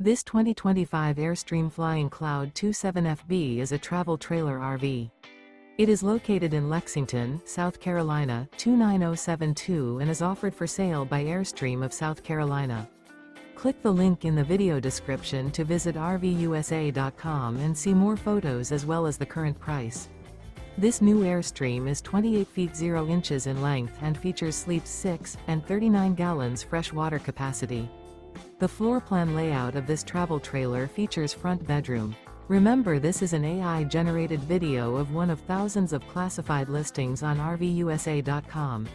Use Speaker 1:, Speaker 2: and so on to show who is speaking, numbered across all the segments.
Speaker 1: This 2025 Airstream Flying Cloud 27FB is a travel trailer RV. It is located in Lexington, South Carolina, 29072 and is offered for sale by Airstream of South Carolina. Click the link in the video description to visit RVUSA.com and see more photos as well as the current price. This new Airstream is 28 feet 0 inches in length and features sleeps 6 and 39 gallons fresh water capacity. The floor plan layout of this travel trailer features front bedroom. Remember, this is an AI-generated video of one of thousands of classified listings on RVUSA.com.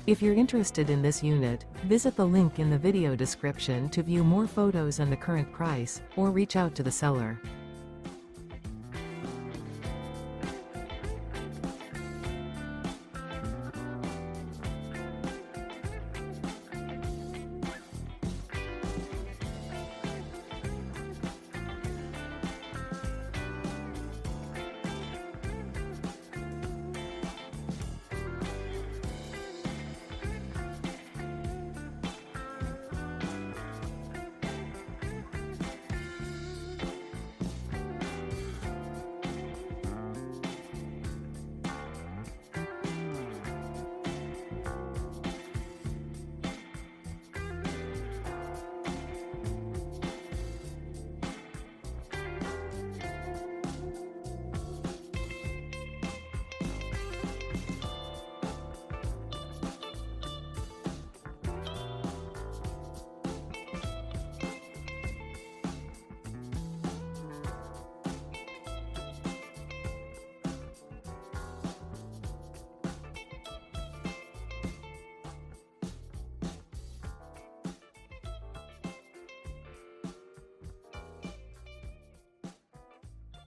Speaker 1: If you're interested in this unit, visit the link in the video description to view more photos and the current price, or reach out to the seller.